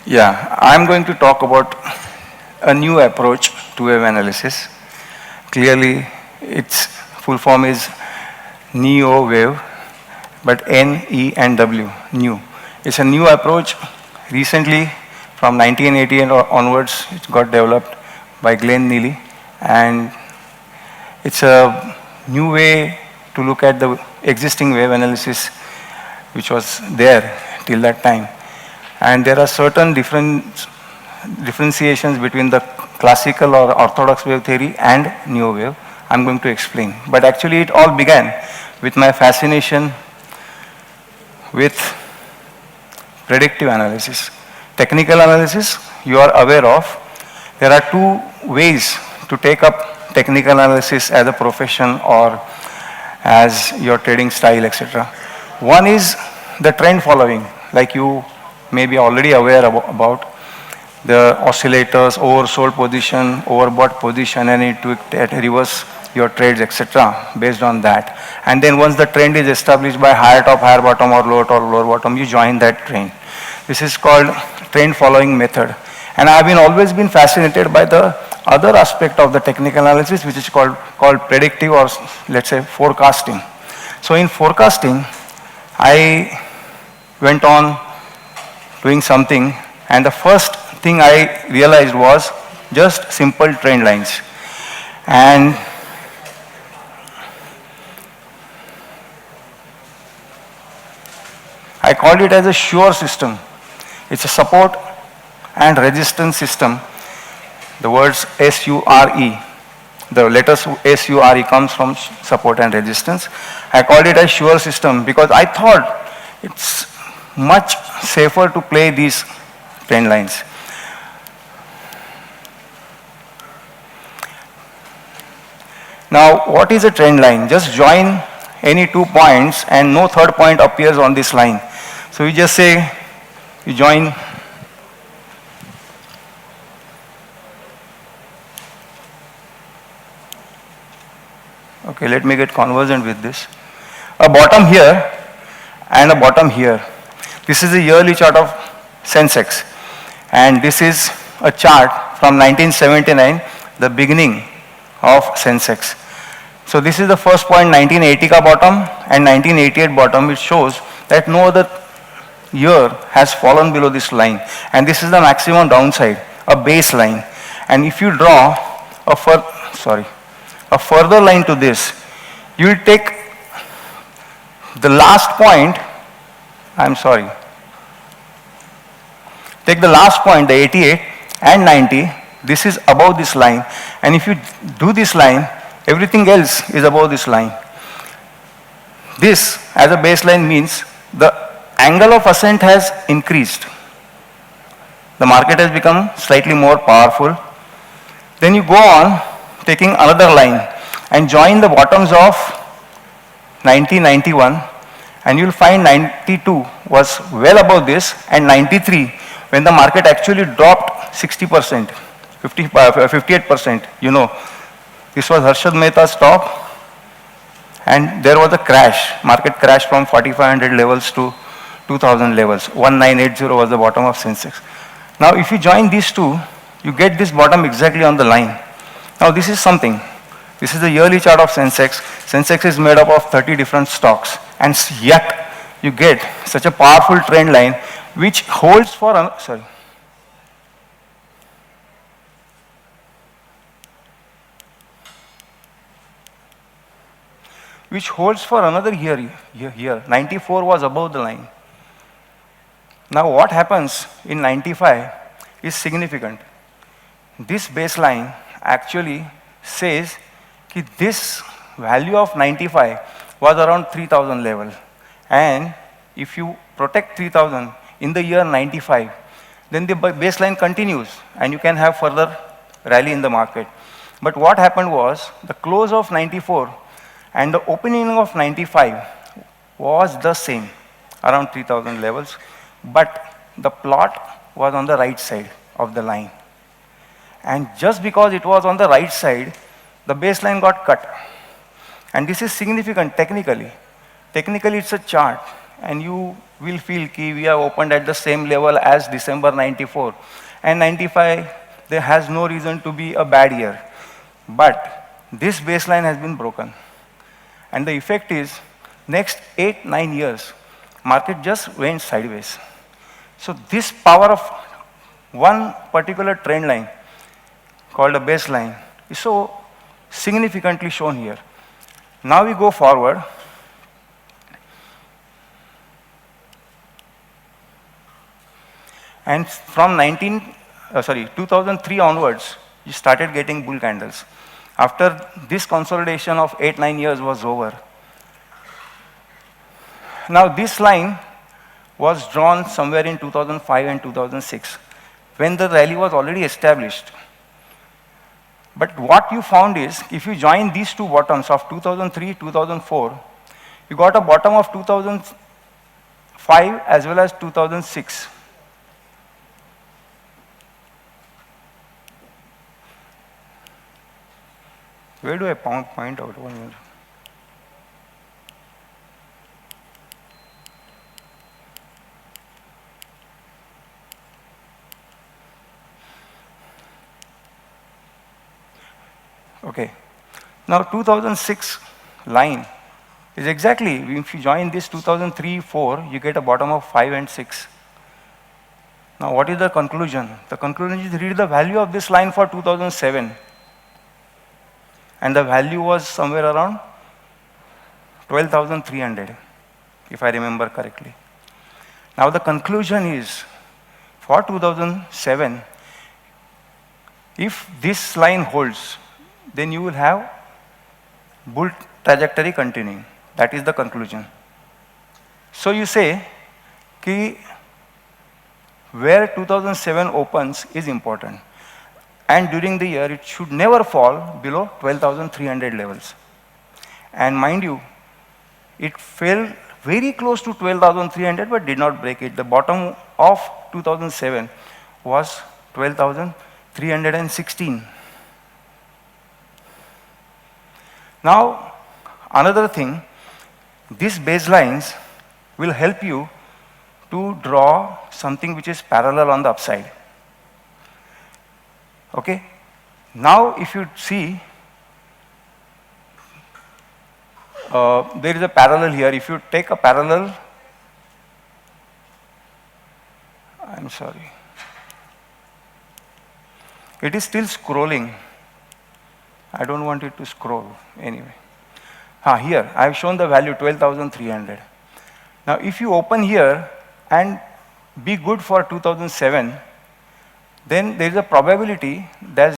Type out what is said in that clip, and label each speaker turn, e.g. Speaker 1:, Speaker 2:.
Speaker 1: Yeah, I'm going to talk about a new approach to wave analysis. Clearly, its full form is NEO wave, but N, E, and W, new. It's a new approach. Recently, from 1980 and onwards, it got developed by Glenn Neely, and it's a new way to look at the existing wave analysis which was there till that time. And there are certain differentiations between the classical or orthodox wave theory and neo wave. I'm going to explain. But actually it all began with my fascination with predictive analysis. Technical analysis, you are aware of. There are two ways to take up technical analysis as a profession or as your trading style, etc. One is the trend following, like you may be already aware about the oscillators, oversold position, overbought position, and it will reverse your trades, etc. based on that. And then once the trend is established by higher top, higher bottom, or lower top, lower bottom, you join that trend. This is called trend following method. And I have always been fascinated by the other aspect of the technical analysis, which is called predictive, or let's say forecasting. So in forecasting, I went on doing something, and the first thing I realized was just simple trend lines. And I called it as a sure system. It's a support and resistance system. The words S-U-R-E, the letters S-U-R-E comes from support and resistance. I called it a sure system because I thought it's much safer to play these trend lines. Now, what is a trend line? Just join any 2 points and no third point appears on this line. So you just say, you join okay, let me get conversant with this. A bottom here and a bottom here. This is a yearly chart of Sensex, and this is a chart from 1979, the beginning of Sensex. So this is the first point, 1980 ka bottom and 1988 bottom. It shows that no other year has fallen below this line, and this is the maximum downside, a baseline. And if you draw a further line to this, you will take the last point, take the last point, the 88 and 90, this is above this line, and if you do this line, everything else is above this line. This as a baseline means the angle of ascent has increased. The market has become slightly more powerful. Then you go on taking another line and join the bottoms of 1991, and you'll find 92 was well above this, and 93 when the market actually dropped 60%, 58%. You know, this was Harshad Mehta's top, and there was a crash. Market crashed from 4,500 levels to 2,000 levels. 1980 was the bottom of Sensex. Now, if you join these two, you get this bottom exactly on the line. Now, this is something. This is the yearly chart of Sensex. Sensex is made up of 30 different stocks, and yet you get such a powerful trend line which holds for another year. 94 was above the line. Now what happens in 95 is significant. This baseline actually says that this value of 95 was around 3,000 level, and if you protect 3,000 in the year 95, then the baseline continues and you can have further rally in the market. But what happened was the close of 94 and the opening of 95 was the same, around 3,000 levels, but the plot was on the right side of the line. And just because it was on the right side, the baseline got cut. And this is significant technically. Technically, it's a chart. and you will feel ki we are opened at the same level as December 94. And 95, there has no reason to be a bad year. But this baseline has been broken. And the effect is, next 8-9 years, market just went sideways. So this power of one particular trend line called a baseline is so significantly shown here. Now we go forward. And from 2003 onwards, you started getting bull candles. After this consolidation of 8-9 years was over. Now this line was drawn somewhere in 2005 and 2006, when the rally was already established. But what you found is, if you join these two bottoms of 2003, 2004, you got a bottom of 2005 as well as 2006. Where do I point out? 1 minute. Okay. Now 2006 line is exactly, if you join this 2003-4, you get a bottom of 5 and 6. Now what is the conclusion? The conclusion is, read the value of this line for 2007. And the value was somewhere around 12,300, if I remember correctly. Now the conclusion is, for 2007, if this line holds, then you will have bull trajectory continuing. That is the conclusion. So you say, ki where 2007 opens is important. And during the year, it should never fall below 12,300 levels. And mind you, it fell very close to 12,300, but did not break it. The bottom of 2007 was 12,316. Now, another thing, these baselines will help you to draw something which is parallel on the upside. Okay? Now, if you see, there is a parallel here. If you take a parallel, I'm sorry, it is still scrolling. I don't want it to scroll anyway. Here, I have shown the value 12,300. Now, if you open here and be good for 2007, then there is a probability that